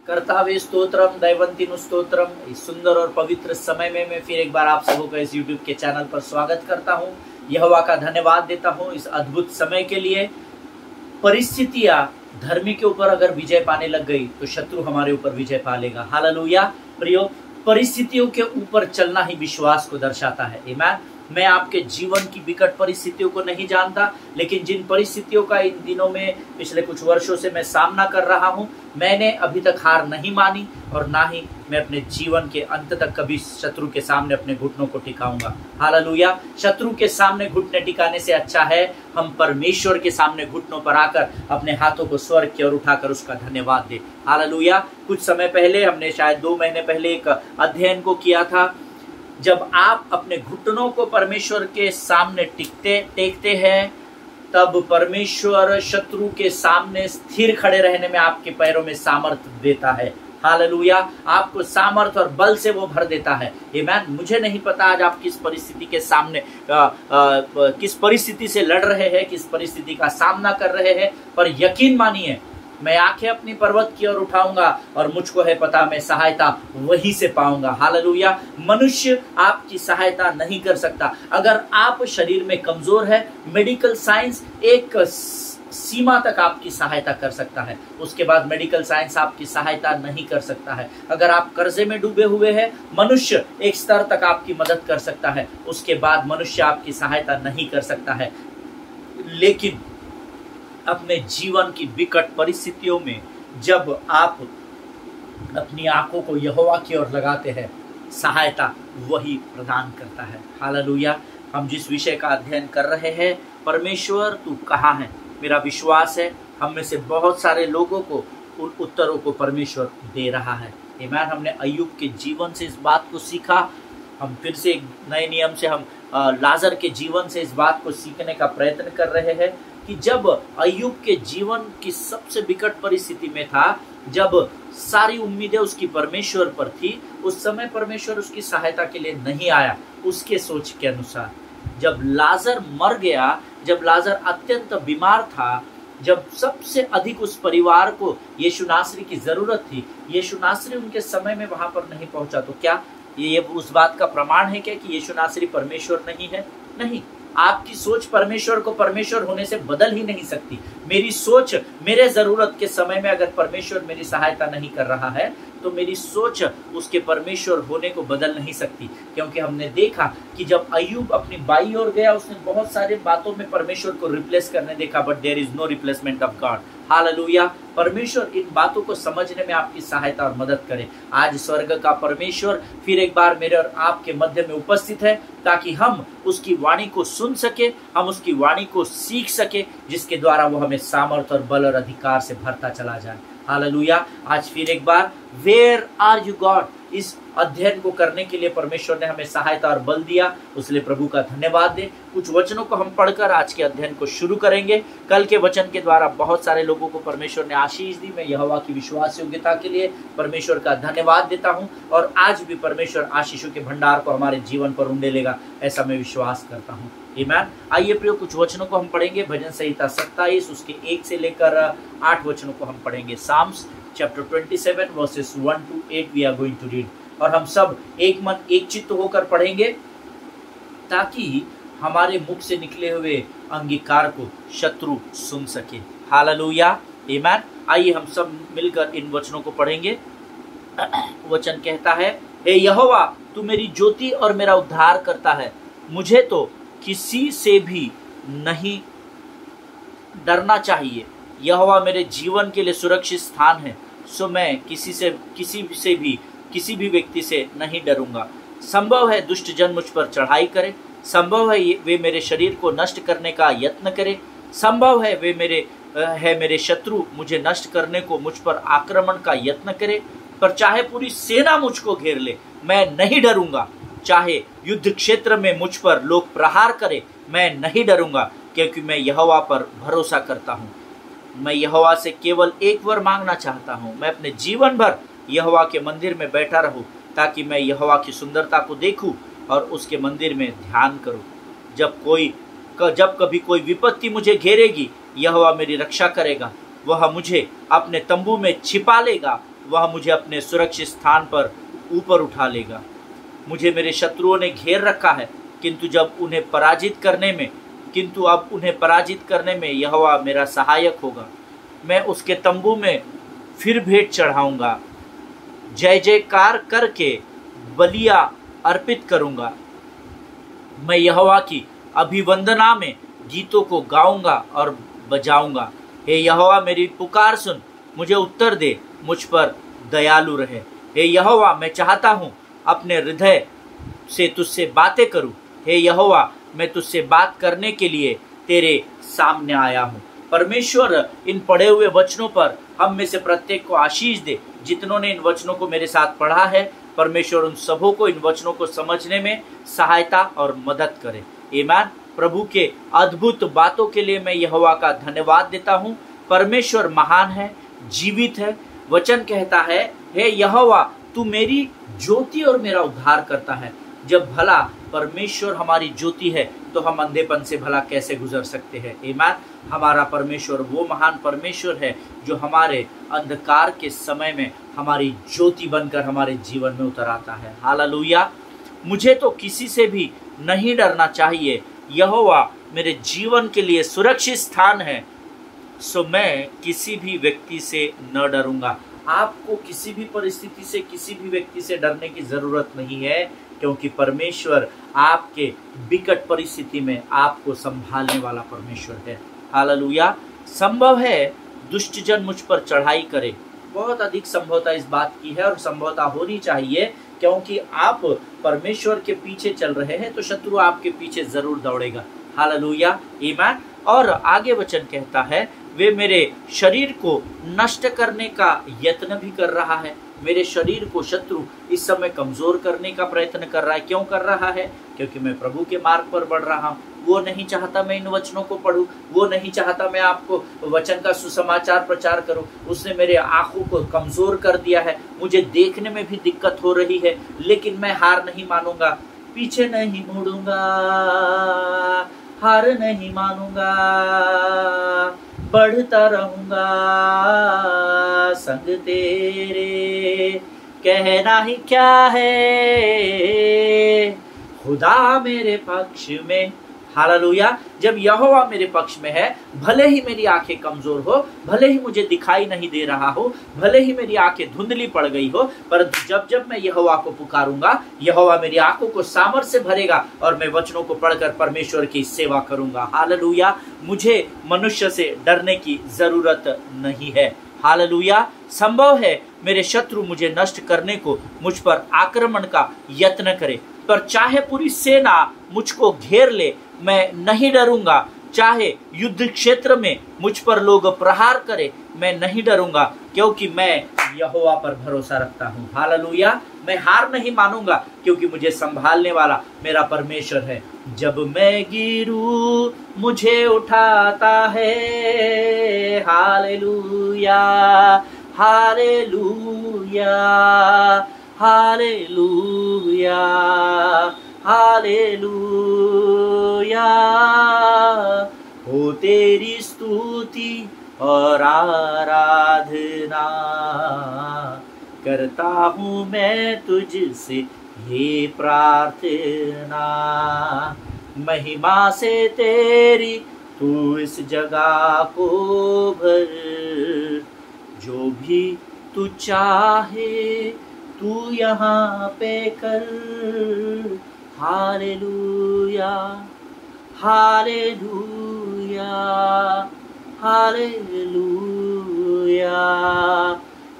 कर्तावे स्तोत्रम दैवंतिनु स्तोत्रम। इस सुंदर और पवित्र समय में मैं फिर एक बार आप सबों का इस YouTube के चैनल पर स्वागत करता हूँ। यहोवा का धन्यवाद देता हूँ इस अद्भुत समय के लिए। परिस्थितियां धर्मी के ऊपर अगर विजय पाने लग गई तो शत्रु हमारे ऊपर विजय पा लेगा। हालेलुया। प्रियो, परिस्थितियों के ऊपर चलना ही विश्वास को दर्शाता है। आमीन। मैं आपके जीवन की विकट परिस्थितियों को नहीं जानता, लेकिन जिन परिस्थितियों का इन दिनों में पिछले कुछ वर्षों से मैं सामना कर रहा हूं, मैंने अभी तक हार नहीं मानी और ना ही मैं अपने जीवन के अंत तक कभी शत्रु के सामने अपने घुटनों को टिकाऊंगा। हालेलुया। शत्रु के सामने घुटने टिकाने से अच्छा है हम परमेश्वर के सामने घुटनों पर आकर अपने हाथों को स्वर्ग की ओर उठाकर उसका धन्यवाद दे। हालेलुया। कुछ समय पहले हमने शायद 2 महीने पहले एक अध्ययन को किया था। जब आप अपने घुटनों को परमेश्वर के सामने टेकते हैं, तब परमेश्वर शत्रु के सामने स्थिर खड़े रहने में आपके पैरों में सामर्थ्य देता है। हालेलुया। आपको सामर्थ्य और बल से वो भर देता है। आमीन। मुझे नहीं पता आज आप किस परिस्थिति के सामने किस परिस्थिति से लड़ रहे हैं, किस परिस्थिति का सामना कर रहे हैं, पर यकीन मानिए मैं आंखें अपनी पर्वत की ओर उठाऊंगा और मुझको है पता मैं सहायता वहीं से पाऊंगा। हालेलुया। मनुष्य आपकी सहायता नहीं कर सकता। अगर आप शरीर में कमजोर है, मेडिकल साइंस एक सीमा तक आपकी सहायता कर सकता है, उसके बाद मेडिकल साइंस आपकी सहायता नहीं कर सकता है। अगर आप कर्जे में डूबे हुए हैं, मनुष्य एक स्तर तक आपकी मदद कर सकता है, उसके बाद मनुष्य आपकी सहायता नहीं कर सकता है। लेकिन अपने जीवन की विकट परिस्थितियों में जब आप अपनी आंखों को यहोवा की ओर लगाते हैं, सहायता वही प्रदान करता है। हालेलुया। हम जिस विषय का अध्ययन कर रहे हैं, परमेश्वर तू कहाँ है, मेरा विश्वास है हम में से बहुत सारे लोगों को उन उत्तरों को परमेश्वर दे रहा है। आमीन। हमने अय्यूब के जीवन से इस बात को सीखा। हम फिर से एक नए नियम से हम लाजर के जीवन से इस बात को सीखने का प्रयत्न कर रहे हैं कि जब अय्यूब के जीवन की सबसे विकट परिस्थिति में था, जब सारी उम्मीदें उसकी परमेश्वर पर थी, उस समय परमेश्वर उसकी सहायता के लिए नहीं आया उसके सोच के अनुसार। जब लाजर मर गया, जब लाजर अत्यंत बीमार था, जब सबसे अधिक उस परिवार को यीशु नासरी की जरूरत थी, यीशु नासरी उनके समय में वहां पर नहीं पहुंचा, तो क्या ये उस बात का प्रमाण है क्या कि यीशु नासरी परमेश्वर नहीं है? नहीं। आपकी सोच परमेश्वर को परमेश्वर होने से बदल ही नहीं सकती। मेरी सोच मेरे जरूरत के समय में अगर परमेश्वर मेरी सहायता नहीं कर रहा है, तो मेरी सोच उसके परमेश्वर होने को बदल नहीं सकती। क्योंकि हमने देखा कि जब अय्यूब अपनी बाई ओर गया, उसने बहुत सारे बातों में परमेश्वर को रिप्लेस करने देखा, but there is no replacement of God. Hallelujah. परमेश्वर इन बातों को समझने में आपकी सहायता और मदद करे। आज स्वर्ग का परमेश्वर फिर एक बार मेरे और आपके मध्य में उपस्थित है, ताकि हम उसकी वाणी को सुन सके, हम उसकी वाणी को सीख सके, जिसके द्वारा वो हमें सामर्थ और बल और अधिकार से भरता चला जाए। हालेलुया। आज फिर एक बार वेयर आर यू गॉड, इस अध्ययन को करने के लिए परमेश्वर ने हमें सहायता और बल दिया, उसलिए प्रभु का धन्यवाद दे। कुछ वचनों को हम पढ़कर आज के अध्ययन को शुरू करेंगे। कल के वचन के द्वारा बहुत सारे लोगों को परमेश्वर ने आशीष दी। मैं यहोवा की विश्वास योग्यता के लिए परमेश्वर का धन्यवाद देता हूं, और आज भी परमेश्वर आशीषों के भंडार को हमारे जीवन पर उंडेलेगा, ऐसा मैं विश्वास करता हूँ। आमीन। आइए प्रियो, कुछ वचनों को हम पढ़ेंगे। भजन संहिता 27 उसके 1 से लेकर 8 वचनों को हम पढ़ेंगे। Psalms chapter 27 verses 1 to 8 we are going to read. और हम सब एक मन एक चित्त होकर पढ़ेंगे, ताकि हमारे मुख से निकले हुए अंगीकार को शत्रु सुन सके। हालेलुया। आमीन। आइए हम सब मिलकर इन वचनों को पढ़ेंगे। वचन कहता है, हे यहोवा तू मेरी ज्योति और मेरा उद्धार करता है, मुझे तो किसी से भी नहीं डरना चाहिए। यहोवा मेरे जीवन के लिए सुरक्षित स्थान है, सो मैं किसी भी व्यक्ति से नहीं डरूंगा। संभव है दुष्ट जन मुझ पर चढ़ाई करे, संभव है वे मेरे शरीर को नष्ट करने का यत्न करे, संभव है मेरे शत्रु मुझे नष्ट करने को मुझ पर आक्रमण का यत्न करे, पर चाहे पूरी सेना मुझको घेर ले, मैं नहीं डरूंगा। चाहे युद्ध क्षेत्र में मुझ पर लोग प्रहार करे, मैं नहीं डरूंगा, क्योंकि मैं यहोवा पर भरोसा करता हूँ। मैं यहोवा से केवल एक वर मांगना चाहता हूँ, मैं अपने जीवन भर यहोवा के मंदिर में बैठा रहूं, ताकि मैं यहोवा की सुंदरता को देखूं और उसके मंदिर में ध्यान करूं। जब कभी कोई विपत्ति मुझे घेरेगी, यहोवा मेरी रक्षा करेगा। वह मुझे अपने तंबू में छिपा लेगा, वह मुझे अपने सुरक्षित स्थान पर ऊपर उठा लेगा। मुझे मेरे शत्रुओं ने घेर रखा है, किंतु अब उन्हें पराजित करने में यहोवा मेरा सहायक होगा। मैं उसके तंबू में फिर भेंट चढ़ाऊंगा, जय जयकार करके बलियां अर्पित करूंगा। मैं यहोवा की अभिवंदना में गीतों को गाऊंगा और बजाऊंगा। हे यहोवा, मेरी पुकार सुन, मुझे उत्तर दे, मुझ पर दयालु रहे। हे यहोवा, मैं चाहता हूँ अपने हृदय से तुझसे बातें करूं। हे यहोवा, मैं तुझसे बात करने के लिए तेरे सामने आया हूँ। परमेश्वर इन पढ़े हुए वचनों पर हम में से प्रत्येक को आशीष दे। जितनों ने इन वचनों को मेरे साथ पढ़ा है, परमेश्वर उन सबों को इन वचनों को समझने में सहायता और मदद करे। आमीन। प्रभु के अद्भुत बातों के लिए मैं यहोवा का धन्यवाद देता हूँ। परमेश्वर महान है, जीवित है। वचन कहता है, हे यहोवा, तू मेरी ज्योति और मेरा उद्धार करता है। जब भला परमेश्वर हमारी ज्योति है तो हम अंधेपन से भला कैसे गुजर सकते हैं। आमीन। हमारा परमेश्वर वो महान परमेश्वर है जो हमारे अंधकार के समय में हमारी ज्योति बनकर हमारे जीवन में उतर आता है। हालेलुया। मुझे तो किसी से भी नहीं डरना चाहिए। यहोवा मेरे जीवन के लिए सुरक्षित स्थान है, सो मैं किसी भी व्यक्ति से न डरूंगा। आपको किसी भी परिस्थिति से, किसी भी व्यक्ति से डरने की जरूरत नहीं है, क्योंकि परमेश्वर आपके विकट परिस्थिति में आपको संभालने वाला परमेश्वर है। हालेलुया। संभव है दुष्ट जन मुझ पर चढ़ाई करे। बहुत अधिक संभवता इस बात की है और संभवता होनी चाहिए, क्योंकि आप परमेश्वर के पीछे चल रहे हैं तो शत्रु आपके पीछे जरूर दौड़ेगा। हालेलुया। आमीन। और आगे वचन कहता है, वे मेरे शरीर को नष्ट करने का यत्न भी कर रहा है। मेरे शरीर को शत्रु इस समय कमजोर करने का प्रयत्न कर रहा है। क्यों कर रहा है? क्योंकि मैं प्रभु के मार्ग पर बढ़ रहा हूँ। वो नहीं चाहता मैं इन वचनों को पढूं, वो नहीं चाहता मैं आपको वचन का सुसमाचार प्रचार करूं। उसने मेरे आंखों को कमजोर कर दिया है, मुझे देखने में भी दिक्कत हो रही है, लेकिन मैं हार नहीं मानूंगा, पीछे नहीं मुड़ूंगा, हार नहीं मानूंगा, बढ़ता रहूंगा संग तेरे। कहना ही क्या है, खुदा मेरे पक्ष में। हालेलुया। जब यहोवा मेरे पक्ष में है, भले ही मेरी आंखें कमजोर हो, भले ही मुझे दिखाई नहीं दे रहा हो, भले ही मेरी आंखें धुंधली पड़ गई हो, परंतु जब जब मैं यहोवा को पुकारूंगा, यहोवा मेरी आंखों को सामर्थ्य से भरेगा और मैं वचनों को पढ़कर परमेश्वर की सेवा करूंगा। हालेलुया। मुझे मनुष्य से डरने की जरूरत नहीं है। हालेलुया। संभव है मेरे शत्रु मुझे नष्ट करने को, मुझ पर आक्रमण का यत्न करे, पर चाहे पूरी सेना मुझको घेर ले, मैं नहीं डरूंगा। चाहे युद्ध क्षेत्र में मुझ पर लोग प्रहार करे, मैं नहीं डरूंगा, क्योंकि मैं यहोवा पर भरोसा रखता हूँ। हालेलुया। मैं हार नहीं मानूंगा, क्योंकि मुझे संभालने वाला मेरा परमेश्वर है। जब मैं गिरूं मुझे उठाता है। Hallelujah, hallelujah, hallelujah, hallelujah. हो तेरी स्तुति और आराधना करता हूँ मैं तुझसे ये प्रार्थना। महिमा से तेरी तू इस जगह को भर, जो भी तू चाहे तू यहाँ पे कर। Hallelujah, hallelujah, hallelujah,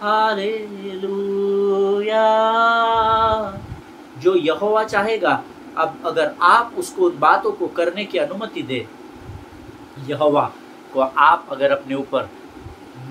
hallelujah. जो यहोवा चाहेगा, अब अगर आप उसको उन बातों को करने की अनुमति दे, यहोवा को आप अगर अपने ऊपर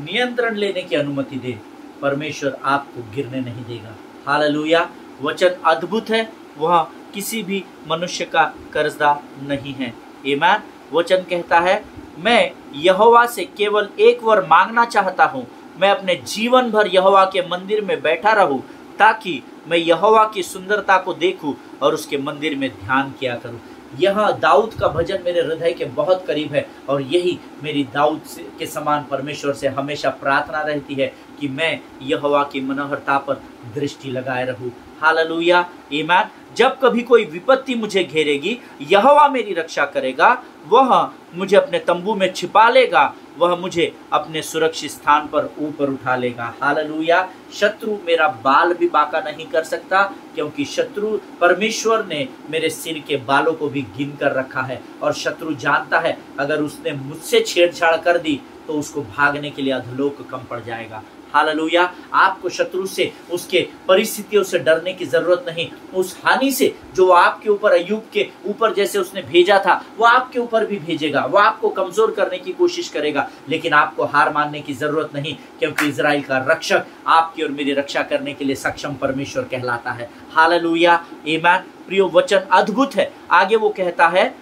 नियंत्रण लेने की अनुमति दे, परमेश्वर आपको गिरने नहीं देगा। हालेलुया। वचन अद्भुत है, वह किसी भी मनुष्य का कर्जदार नहीं है। आमीन। वचन कहता है, मैं यहोवा से केवल एक वर मांगना चाहता हूँ, मैं अपने जीवन भर यहोवा के मंदिर में बैठा रहूं, ताकि मैं यहोवा की सुंदरता को देखूं और उसके मंदिर में ध्यान किया करूं। यह दाऊद का भजन मेरे हृदय के बहुत करीब है और यही मेरी दाऊद के समान परमेश्वर से हमेशा प्रार्थना रहती है कि मैं यहोवा की मनोहरता पर दृष्टि लगाए रहूं। हालेलुया, आमीन। जब कभी कोई विपत्ति मुझे घेरेगी, यहोवा मेरी रक्षा करेगा। वह मुझे अपने तंबू में छिपा लेगा, वह मुझे अपने सुरक्षित स्थान पर ऊपर उठा लेगा। हालेलुया। शत्रु मेरा बाल भी बांका नहीं कर सकता, क्योंकि शत्रु परमेश्वर ने मेरे सिर के बालों को भी गिन कर रखा है। और शत्रु जानता है अगर उसने मुझसे छेड़छाड़ कर दी तो उसको भागने के लिए अधोलोक कम पड़ जाएगा। हालेलुया। आपको शत्रु से, उसके परिस्थितियों से डरने की जरूरत नहीं। उस हानि से जो आपके ऊपर, अय्यूब के ऊपर जैसे उसने भेजा था, वो आपके ऊपर भी भेजेगा। वो आपको कमजोर करने की कोशिश करेगा, लेकिन आपको हार मानने की जरूरत नहीं, क्योंकि इजराइल का रक्षक आपकी और मेरी रक्षा करने के लिए सक्षम परमेश्वर कहलाता है। हालेलुया, आमीन। प्रियो, वचन अद्भुत है। आगे वो कहता है,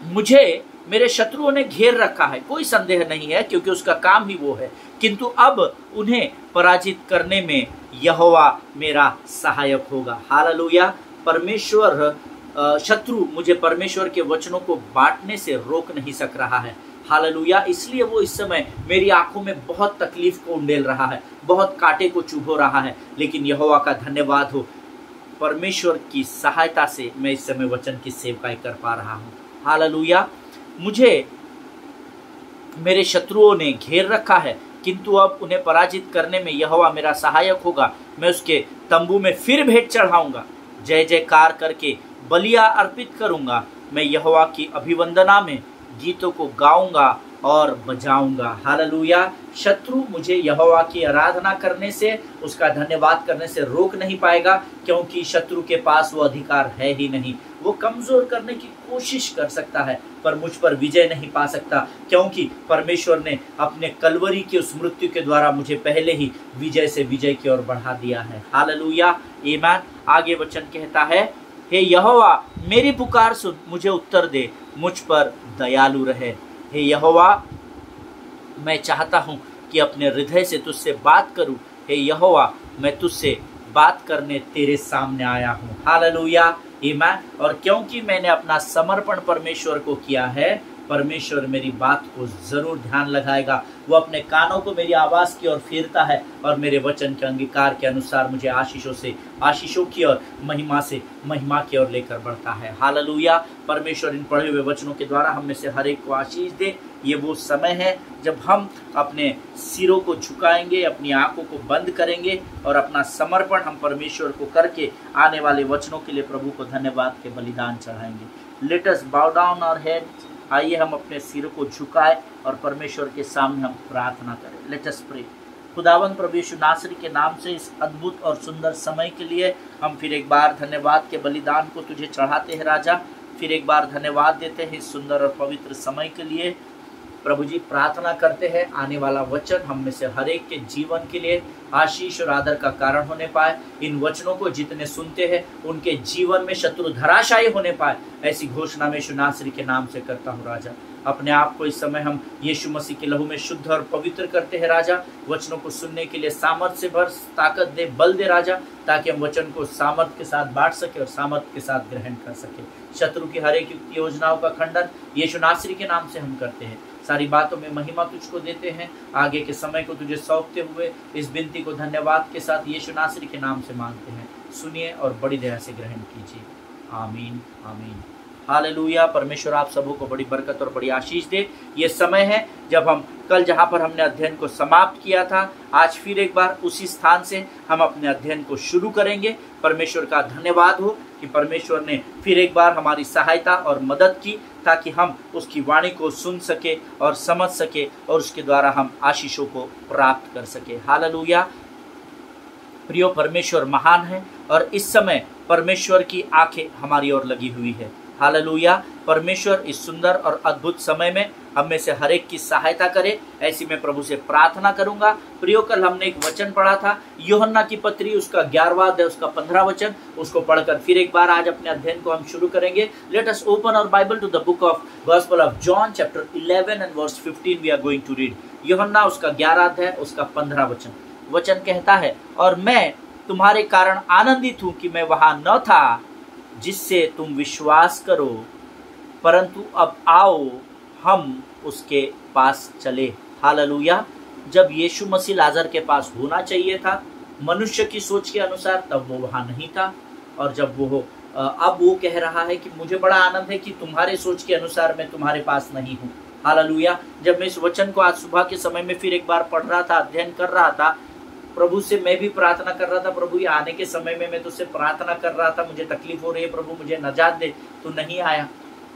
मुझे मेरे शत्रुओं ने घेर रखा है, कोई संदेह नहीं है, क्योंकि उसका काम ही वो है, किंतु अब उन्हें पराजित करने में यहोवा मेरा सहायक होगा। हालेलुया। परमेश्वर, शत्रु मुझे परमेश्वर के वचनों को बांटने से रोक नहीं सक रहा है। हालेलुया। इसलिए वो इस समय मेरी आंखों में बहुत तकलीफ को उंडेल रहा है, बहुत कांटे को चुभो रहा है, लेकिन यहोवा का धन्यवाद हो, परमेश्वर की सहायता से मैं इस समय वचन की सेवकाई कर पा रहा हूँ। हालेलुया। मुझे मेरे शत्रुओं ने घेर रखा है, किंतु अब उन्हें पराजित करने में यहोवा मेरा सहायक होगा। मैं उसके तंबू में फिर भेंट चढ़ाऊंगा, जय जयकार करके बलियां अर्पित करूंगा। मैं यहोवा की अभिवंदना में गीतों को गाऊंगा और बजाऊंगा। हालेलुया। शत्रु मुझे यहोवा की आराधना करने से, उसका धन्यवाद करने से रोक नहीं पाएगा, क्योंकि शत्रु के पास वो अधिकार है ही नहीं। वो कमजोर करने की कोशिश कर सकता है, पर मुझ पर विजय नहीं पा सकता, क्योंकि परमेश्वर ने अपने कलवरी की उस मृत्यु के द्वारा मुझे पहले ही विजय से विजय की ओर बढ़ा दिया है। हालेलुया, आमीन। आगे वचन कहता है, हे यहोवा मेरी पुकार सुन, मुझे उत्तर दे, मुझ पर दयालु रहे। हे यहोवा, मैं चाहता हूं कि अपने हृदय से तुझसे बात करूं। हे यहोवा, मैं तुझसे बात करने तेरे सामने आया हूं। हालेलुया, आमीन। और क्योंकि मैंने अपना समर्पण परमेश्वर को किया है, परमेश्वर मेरी बात को जरूर ध्यान लगाएगा। वो अपने कानों को मेरी आवाज की ओर फेरता है और मेरे वचन के अंगीकार के अनुसार मुझे आशीषों की ओर, महिमा से महिमा की ओर लेकर बढ़ता है। हालेलुया। परमेश्वर इन पढ़े हुए वचनों के द्वारा हम में से हर एक को आशीष दे। ये वो समय है जब हम अपने सिरों को झुकाएंगे, अपनी आंखों को बंद करेंगे और अपना समर्पण हम परमेश्वर को करके आने वाले वचनों के लिए प्रभु को धन्यवाद के बलिदान चढ़ाएंगे। लेट अस बाउ डाउन आवर हेड्स। आइए हम अपने सिरों को झुकाए और परमेश्वर के सामने हम प्रार्थना करें। Let us pray. खुदावंद प्रभु यीशु नासरी के नाम से इस अद्भुत और सुंदर समय के लिए हम फिर एक बार धन्यवाद के बलिदान को तुझे चढ़ाते हैं राजा। फिर एक बार धन्यवाद देते हैं इस सुंदर और पवित्र समय के लिए। प्रभु जी, प्रार्थना करते हैं आने वाला वचन हम में से हर एक के जीवन के लिए आशीष और आदर का कारण होने पाए। इन वचनों को जितने सुनते हैं उनके जीवन में शत्रु धराशायी होने पाए, ऐसी घोषणा में यीशु नासरी के नाम से करता हूँ राजा। अपने आप को इस समय हम यीशु मसीह के लहू में शुद्ध और पवित्र करते हैं राजा। वचनों को सुनने के लिए सामर्थ से भर, ताकत दे, बल दे राजा, ताकि हम वचन को सामर्थ के साथ बांट सके और सामर्थ के साथ ग्रहण कर सके। शत्रु की हर एक योजनाओं का खंडन यीशु नासरी के नाम से हम करते हैं। सारी बातों में महिमा तुझको देते हैं। आगे के समय को तुझे सौंपते हुए इस विनती को धन्यवाद के साथ यीशु नासरी के नाम से मांगते हैं। सुनिए और बड़ी दया से ग्रहण कीजिए। आमीन, आमीन। हालेलुया। परमेश्वर आप सबों को बड़ी बरकत और बड़ी आशीष दे। ये समय है जब हम कल जहाँ पर हमने अध्ययन को समाप्त किया था, आज फिर एक बार उसी स्थान से हम अपने अध्ययन को शुरू करेंगे। परमेश्वर का धन्यवाद हो कि परमेश्वर ने फिर एक बार हमारी सहायता और मदद की, ताकि हम उसकी वाणी को सुन सके और समझ सके और उसके द्वारा हम आशीषों को प्राप्त कर सके। हालेलुया। प्रियो, परमेश्वर महान है और इस समय परमेश्वर की आंखें हमारी ओर लगी हुई है। हालेलुया। परमेश्वर इस सुंदर और अद्भुत समय में हम में से हर एक की सहायता करे, ऐसी मैं प्रभु से प्रार्थना करूंगा। प्रियो, कल हमने एक वचन पढ़ा था, यूहन्ना की पत्री, उसका 11वां अध्याय, उसका 15 वचन, उसको पढ़कर फिर एक बार आज अपने अध्ययन को हम शुरू करेंगे। Let us open our Bible to the book of gospel of John chapter 11 and verse 15 we are going to read. यूहन्ना उसका 11 अध्याय, उसका 15 वचन। वचन कहता है, और मैं तुम्हारे कारण आनंदित हूं कि मैं वहां न था, जिससे तुम विश्वास करो, परंतु अब आओ हम उसके पास चले। हालेलुया। जब यीशु मसीह लाजर के पास होना चाहिए था मनुष्य की सोच के अनुसार, तब वो वहां नहीं था। और जब वो अब वो कह रहा है कि मुझे बड़ा आनंद है कि तुम्हारे सोच के अनुसार मैं तुम्हारे पास नहीं हूँ। हालेलुया। जब मैं इस वचन को आज सुबह के समय में फिर एक बार पढ़ रहा था, अध्ययन कर रहा था, प्रभु से मैं भी प्रार्थना कर रहा था, प्रभु ये आने के समय में मैं तुझसे प्रार्थना कर रहा था, मुझे तकलीफ हो रही है प्रभु, मुझे नजात दे, तू नहीं आया।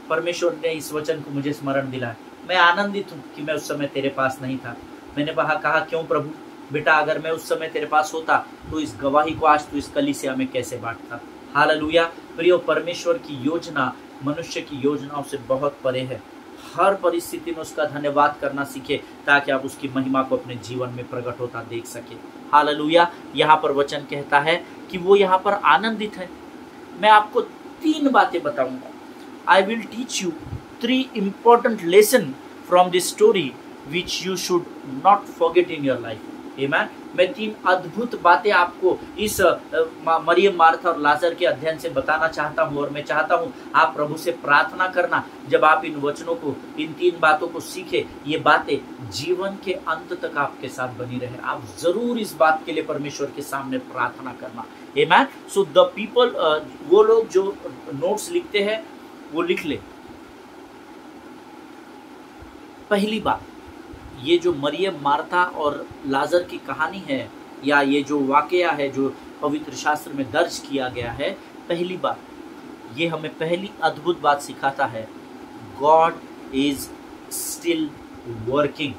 परमेश्वर ने इस वचन को मुझे स्मरण दिलाया। मैं आनंदित हूँ कि मैं उस समय तेरे पास नहीं था। मैंने कहा क्यों प्रभु? बेटा अगर मैं उस समय तेरे पास होता तो इस गवाही को आज तू इस कलीसिया में कैसे बांटता। हालेलुया। प्रियो, परमेश्वर की योजना मनुष्य की योजनाओं से बहुत परे है। हर परिस्थिति में उसका धन्यवाद करना सीखे ताकि आप उसकी महिमा को अपने जीवन में प्रकट होता देख सके। हालेलुया। यहाँ पर वचन कहता है कि वो यहाँ पर आनंदित है। मैं आपको 3 बातें बताऊंगा। I will teach you 3 important lessons from this story which you should not forget in your life. Amen. मैं 3 अद्भुत बातें आपको इस मरियम, मार्था और लाजर के अध्ययन से बताना चाहता हूँ। और मैं चाहता हूँ आप प्रभु से प्रार्थना करना, जब आप इन वचनों को, इन 3 बातों को सीखे, ये बातें जीवन के अंत तक आपके साथ बनी रहे। आप जरूर इस बात के लिए परमेश्वर के सामने प्रार्थना करना। Amen. So the people, वो लोग जो नोट्स लिखते हैं वो लिख ले। पहली बात, ये जो मरियम, मार्था और लाजर की कहानी है, या ये जो वाकया है जो पवित्र शास्त्र में दर्ज किया गया है, पहली बात ये हमें पहली अद्भुत बात सिखाता है, गॉड इज स्टिल वर्किंग।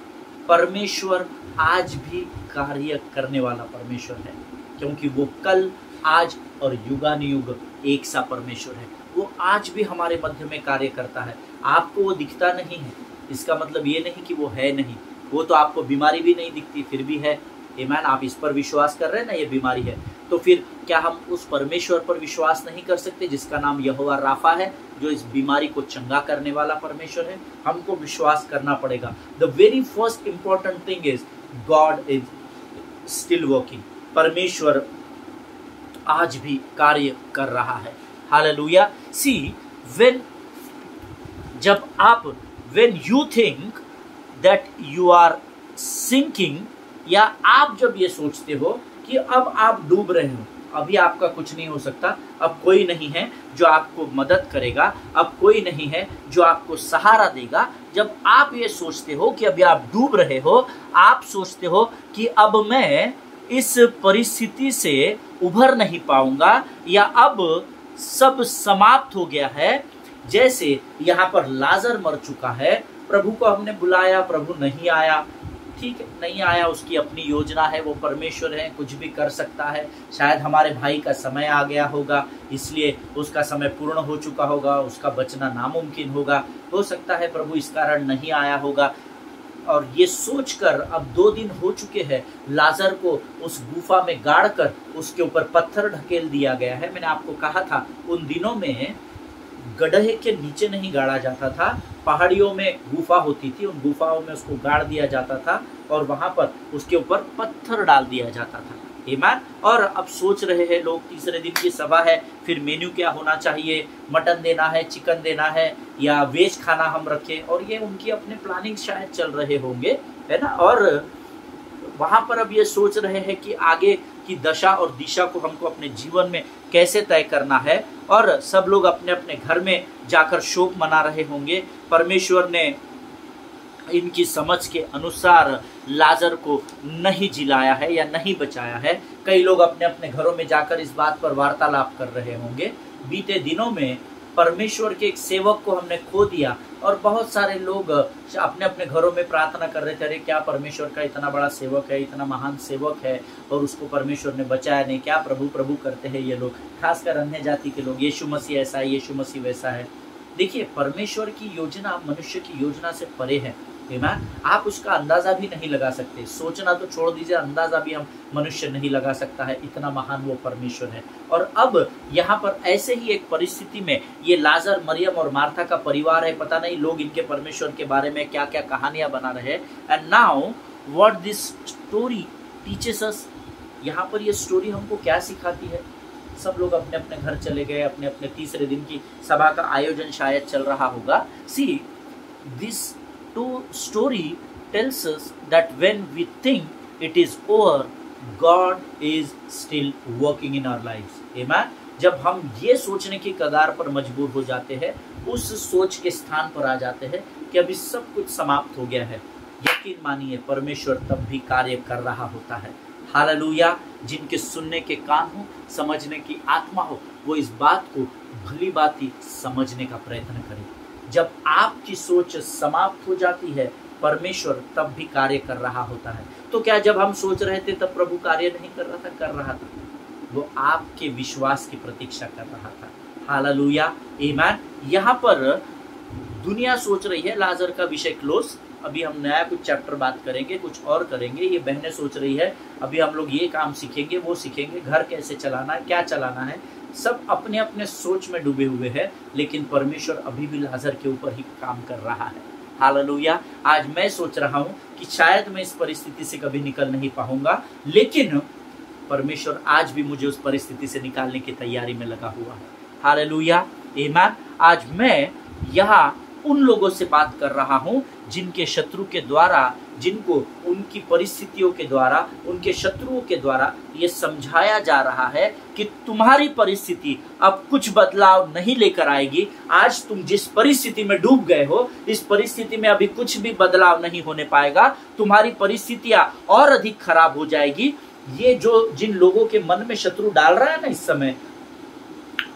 परमेश्वर आज भी कार्य करने वाला परमेश्वर है, क्योंकि वो कल, आज और युगानुयुग एक सा परमेश्वर है। वो आज भी हमारे मध्य में कार्य करता है। आपको वो दिखता नहीं है, इसका मतलब ये नहीं कि वो है नहीं। वो तो आपको बीमारी भी नहीं दिखती, फिर भी है। आमीन। आप इस पर विश्वास कर रहे हैं ना, ये बीमारी है, तो फिर क्या हम उस परमेश्वर पर विश्वास नहीं कर सकते जिसका नाम यहोवा राफा है, जो इस बीमारी को चंगा करने वाला परमेश्वर है? हमको विश्वास करना पड़ेगा। The very first important thing is God is still working. परमेश्वर आज भी कार्य कर रहा है। Hallelujah. See when you think that you are sinking, या आप जब ये सोचते हो कि अब आप डूब रहे हो, अभी आपका कुछ नहीं हो सकता, अब कोई नहीं है जो आपको मदद करेगा, अब कोई नहीं है जो आपको सहारा देगा, जब आप ये सोचते हो कि अभी आप डूब रहे हो, आप सोचते हो कि अब मैं इस परिस्थिति से उभर नहीं पाऊंगा, या अब सब समाप्त हो गया है, जैसे यहाँ पर लाजर मर चुका है, प्रभु को हमने बुलाया, प्रभु नहीं आया, ठीक है, नहीं आया, उसकी अपनी योजना है, वो परमेश्वर है, कुछ भी कर सकता है। शायद हमारे भाई का समय आ गया होगा, इसलिए उसका समय पूर्ण हो चुका होगा, उसका बचना नामुमकिन होगा, हो सकता है प्रभु इस कारण नहीं आया होगा। और ये सोचकर अब 2 दिन हो चुके हैं, लाजर को उस गुफा में गाड़कर उसके ऊपर पत्थर ढकेल दिया गया है। मैंने आपको कहा था उन दिनों में गड्ढे के नीचे नहीं गाड़ा जाता था, पहाड़ियों में गुफा होती थी, उन गुफाओं में उसको गाड़ दिया जाता था और वहां पर उसके ऊपर पत्थर डाल दिया जाता था। आमीन। और अब सोच रहे हैं लोग, तीसरे दिन की सभा है, फिर मेन्यू क्या होना चाहिए, मटन देना है, चिकन देना है, या वेज खाना हम रखें, और ये उनकी अपने प्लानिंग शायद चल रहे होंगे, है ना। और वहां पर अब ये सोच रहे हैं कि आगे की दशा और दिशा को हमको अपने जीवन में कैसे तय करना है, और सब लोग अपने अपने घर में जाकर शोक मना रहे होंगे। परमेश्वर ने इनकी समझ के अनुसार लाजर को नहीं जिलाया है या नहीं बचाया है। कई लोग अपने अपने घरों में जाकर इस बात पर वार्तालाप कर रहे होंगे। बीते दिनों में परमेश्वर के एक सेवक को हमने खो दिया, और बहुत सारे लोग अपने अपने घरों में प्रार्थना कर रहे थे, अरे क्या परमेश्वर का इतना बड़ा सेवक है, इतना महान सेवक है, और उसको परमेश्वर ने बचाया नहीं, क्या प्रभु प्रभु करते हैं ये लोग, खासकर अन्य जाति के लोग, यीशु मसीह ऐसा है, यीशु मसीह वैसा है। देखिए, परमेश्वर की योजना मनुष्य की योजना से परे है। आमीन। आप उसका अंदाजा भी नहीं लगा सकते, सोचना तो छोड़ दीजिए, अंदाजा भी हम मनुष्य नहीं लगा सकता है, इतना महान वो परमेश्वर है। और अब यहाँ पर ऐसे ही एक परिस्थिति में ये लाजर, मरियम और मार्था का परिवार है, पता नहीं लोग इनके परमेश्वर के बारे में क्या क्या कहानियां बना रहे हैं। And now what this story teaches us, यहाँ पर ये स्टोरी हमको क्या सिखाती है? सब लोग अपने अपने घर चले गए, अपने अपने तीसरे दिन की सभा का आयोजन शायद चल रहा होगा। See this too story tells us that when we think it is over, God is still working in our lives. Amen. जब हम ये सोचने की कगार पर मजबूर हो जाते हैं, उस सोच के स्थान पर आ जाते हैं कि अभी सब कुछ समाप्त हो गया है, यकीन मानिए परमेश्वर तब भी कार्य कर रहा होता है। हालेलुया। जिनके सुनने के कान हो, समझने की आत्मा हो, वो इस बात को भली भांति समझने का प्रयत्न करें। जब आपकी सोच समाप्त हो जाती है, परमेश्वर तब भी कार्य कर रहा होता है। तो क्या जब हम सोच रहे थे तब प्रभु कार्य नहीं कर रहा था? कर रहा था। वो आपके विश्वास की प्रतीक्षा कर रहा था। हालेलुया, आमीन। यहाँ पर दुनिया सोच रही है, लाजर का विषय क्लोज। अभी हम नया कुछ चैप्टर बात करेंगे, कुछ और करेंगे। ये बहनें सोच रही है अभी हम लोग ये काम सीखेंगे, वो सीखेंगे, घर कैसे चलाना है, क्या चलाना है। सब अपने अपने सोच में डूबे हुए हैं, लेकिन परमेश्वर अभी भी लाजर के ऊपर ही काम कर रहा है। हालेलुया। आज मैं सोच रहा हूँ कि शायद मैं इस परिस्थिति से कभी निकल नहीं पाऊंगा, लेकिन परमेश्वर आज भी मुझे उस परिस्थिति से निकालने की तैयारी में लगा हुआ है। हालेलुया, आमीन। आज मैं यहाँ उन लोगों से बात कर रहा हूँ जिनके शत्रु के द्वारा, जिनको उनकी परिस्थितियों के द्वारा, उनके शत्रुओं के द्वारा ये समझाया जा रहा है कि तुम्हारी परिस्थिति अब कुछ बदलाव नहीं लेकर आएगी। आज तुम जिस परिस्थिति में डूब गए हो, इस परिस्थिति में अभी कुछ भी बदलाव नहीं होने पाएगा। तुम्हारी परिस्थितियां और अधिक खराब हो जाएगी। ये जो जिन लोगों के मन में शत्रु डाल रहा है ना इस समय,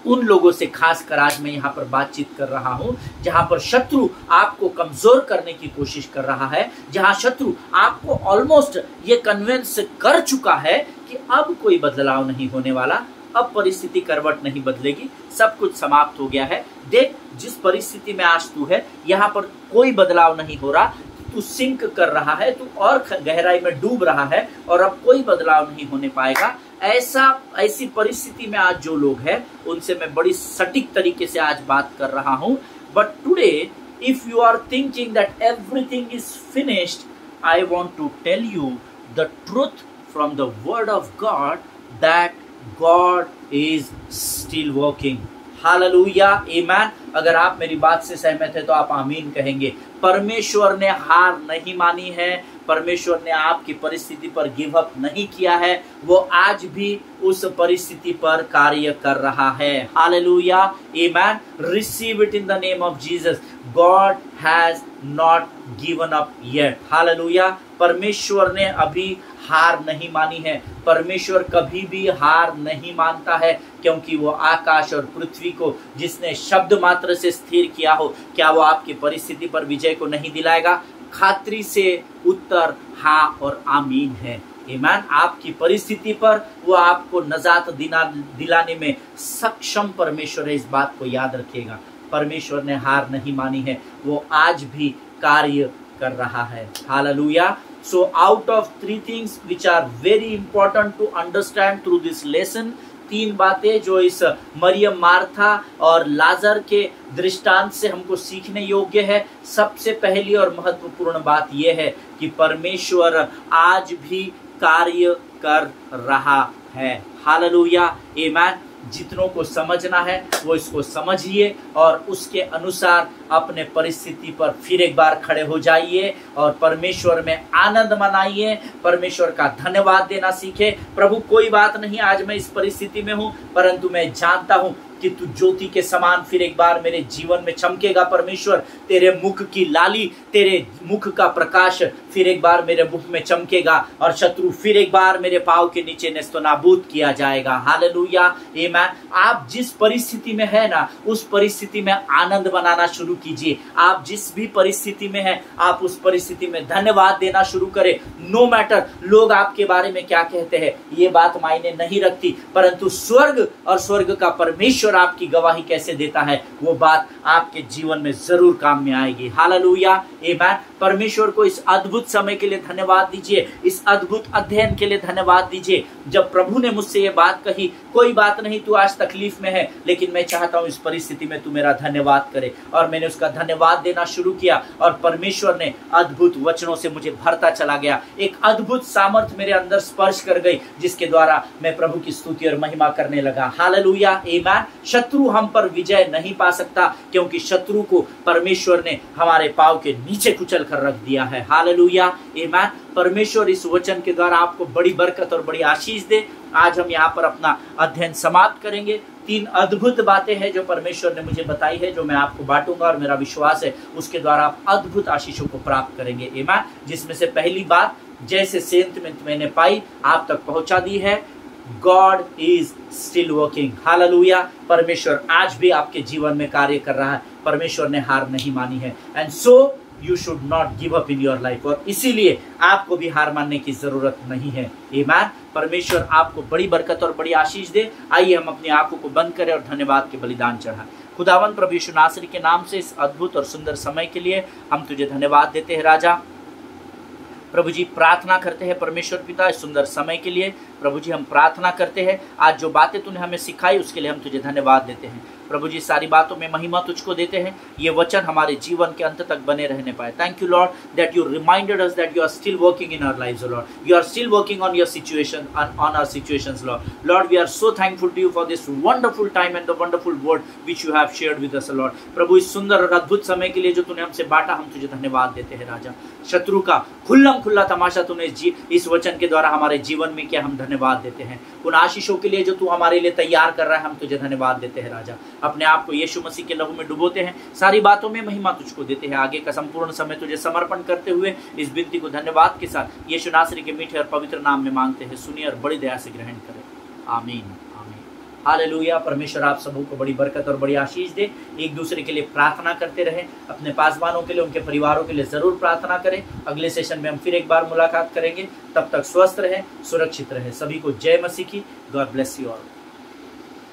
उन लोगों से खास कर आज मैं यहाँ पर बातचीत कर रहा हूँ, जहाँ पर शत्रु आपको कमजोर करने की कोशिश कर रहा है, जहाँ शत्रु आपको ऑलमोस्ट ये कन्विंस कर चुका है कि अब कोई बदलाव नहीं होने वाला, अब परिस्थिति करवट नहीं बदलेगी, सब कुछ समाप्त हो गया है। देख, जिस परिस्थिति में आज तू है, यहाँ पर कोई बदलाव नहीं हो रहा, तू सिंक कर रहा है, तू और गहराई में डूब रहा है और अब कोई बदलाव नहीं होने पाएगा। ऐसी परिस्थिति में आज जो लोग हैं, उनसे मैं बड़ी सटीक तरीके से आज बात कर रहा हूं। But today if you are thinking that everything is finished, I want to tell you the truth from the word of God that God is still working. Hallelujah, amen. अगर आप मेरी बात से सहमत है तो आप आमीन कहेंगे। परमेश्वर ने हार नहीं मानी है, परमेश्वर ने आपकी परिस्थिति पर गिव अप नहीं किया है, वो आज भी उस परिस्थिति पर कार्य कर रहा है। हालेलुया, आमीन। Receive it in the name of Jesus. God has not given up yet. Hallelujah. परमेश्वर ने अभी हार नहीं मानी है। परमेश्वर कभी भी हार नहीं मानता है, क्योंकि वो आकाश और पृथ्वी को जिसने शब्द मात्र से स्थिर किया हो, क्या वो आपकी परिस्थिति पर विजय को नहीं दिलाएगा? खातरी से उत्तर हाँ और आमीन है। आमीन। आपकी परिस्थिति पर वो आपको नजात दिलाने में सक्षम परमेश्वर है, इस बात को याद रखिएगा। परमेश्वर ने हार नहीं मानी है, वो आज भी कार्य कर रहा है। Hallelujah. So out of 3 things which are very important to understand through this lesson, 3 बातें जो इस मरियम, मार्था और लाजर के दृष्टांत से हमको सीखने योग्य है। सबसे पहली और महत्वपूर्ण बात यह है कि परमेश्वर आज भी कार्य कर रहा है। हालेलुया, आमीन। जितनों को समझना है वो इसको समझिए और उसके अनुसार अपने परिस्थिति पर फिर एक बार खड़े हो जाइए और परमेश्वर में आनंद मनाइए, परमेश्वर का धन्यवाद देना सीखे। प्रभु, कोई बात नहीं, आज मैं इस परिस्थिति में हूं, परंतु मैं जानता हूं कि तू ज्योति के समान फिर एक बार मेरे जीवन में चमकेगा। परमेश्वर, तेरे मुख की लाली, तेरे मुख का प्रकाश फिर एक बार मेरे मुख में चमकेगा और शत्रु फिर एक बार मेरे पांव के नीचे नेस्तनाबूद किया जाएगा। हालेलुया, आमीन। आप जिस परिस्थिति में है ना, उस परिस्थिति में आनंद बनाना शुरू कीजिए। आप जिस भी परिस्थिति में है, आप उस परिस्थिति में धन्यवाद देना शुरू करें। नो मैटर लोग आपके बारे में क्या कहते हैं, ये बात मायने नहीं रखती, परंतु स्वर्ग और स्वर्ग का परमेश्वर आपकी गवाही कैसे देता है, वो बात आपके जीवन में जरूर काम में आएगी। हालेलुया, आमीन। परमेश्वर को इस अद्भुत अद्भुत समय के लिए धन्यवाद दीजिए, इस अद्भुत अध्ययन के लिए धन्यवाद दीजिए। जब प्रभु ने मुझसे ये बात कही, कोई बात नहीं तू आज तकलीफ में है, लेकिन मैं चाहता हूं इस परिस्थिति में तू मेरा धन्यवाद करे, और मैंने उसका धन्यवाद देना शुरू किया और परमेश्वर ने अद्भुत वचनों से मुझे भरता चला गया। एक अद्भुत सामर्थ मेरे अंदर स्पर्श कर गई, जिसके द्वारा मैं प्रभु की स्तुति और महिमा करने लगा। हालेलुया, आमीन। शत्रु हम पर विजय नहीं पा सकता, क्योंकि शत्रु को परमेश्वर ने हमारे पांव के नीचे कुचल कर रख दिया है। हालेलुया, आमीन। परमेश्वर इस वचन के द्वारा आपको बड़ी बरकत और बड़ी आशीष दे। आज हम यहाँ पर अपना अध्ययन समाप्त करेंगे। 3 अद्भुत बातें हैं जो परमेश्वर ने मुझे बताई है, जो मैं आपको बांटूंगा, और मेरा विश्वास है उसके द्वारा आप अद्भुत आशीषों को प्राप्त करेंगे। आमीन। जिसमें से पहली बात, जैसे सेंट मैंने पाई आप तक पहुंचा दी है, God is still working। Hallelujah. परमेश्वर आज भी आपके जीवन में कार्य कर रहा है। परमेश्वर ने हार नहीं मानी है। And so you should not give up in your life, और इसीलिए आपको भी हार मानने की जरूरत नहीं है। आमीन। परमेश्वर आपको बड़ी बरकत और बड़ी आशीष दे। आइए हम अपनी आंखों को बंद करें और धन्यवाद के बलिदान चढ़ाएं। खुदावंद प्रभु यीशु नासरी के नाम से इस अद्भुत और सुंदर समय के लिए हम तुझे धन्यवाद देते हैं राजा। प्रभु जी, प्रार्थना करते हैं परमेश्वर पिता इस सुंदर समय के लिए। प्रभु जी, हम प्रार्थना करते हैं आज जो बातें तूने हमें सिखाई उसके लिए हम तुझे धन्यवाद देते हैं। प्रभु जी, सारी बातों में महिमा तुझको देते हैं। ये वचन हमारे जीवन के अंत तक बने रहने पाए। Thank you Lord that you reminded us that you are still working in our lives Lord. You are still working on your situation, on our situations Lord. Lord, we are so thankful to you for this wonderful time and the wonderful word which you have shared with us Lord. प्रभु, इस सुंदर और अद्भुत समय के लिए जो तूने हमसे बांटा, हम तुझे धन्यवाद देते हैं राजा। शत्रु का खुल्लम खुल्ला तमाशा तूने इस वचन के द्वारा हमारे जीवन में किया, हम धन्यवाद देते हैं। उन आशीषों के लिए जो तू हमारे लिए तैयार कर रहा है, हम तुझे धन्यवाद देते हैं राजा। अपने आप को यीशु मसीह के लहू में डुबोते हैं, सारी बातों में महिमा तुझको देते हैं। आगे का संपूर्ण समय तुझे समर्पण करते हुए इस विनती को धन्यवाद के साथ यीशु नासरी के मीठे और पवित्र नाम में मांगते हैं। सुनिए और बड़ी दया से ग्रहण करें। आमीन। हालेलुया। परमेश्वर आप सबों को बड़ी बरकत और बड़ी आशीष दे। एक दूसरे के लिए प्रार्थना करते रहें। अपने पासवानों के लिए, उनके परिवारों के लिए जरूर प्रार्थना करें। अगले सेशन में हम फिर एक बार मुलाकात करेंगे। तब तक स्वस्थ रहें, सुरक्षित रहें। सभी को जय मसीह की। God bless you all.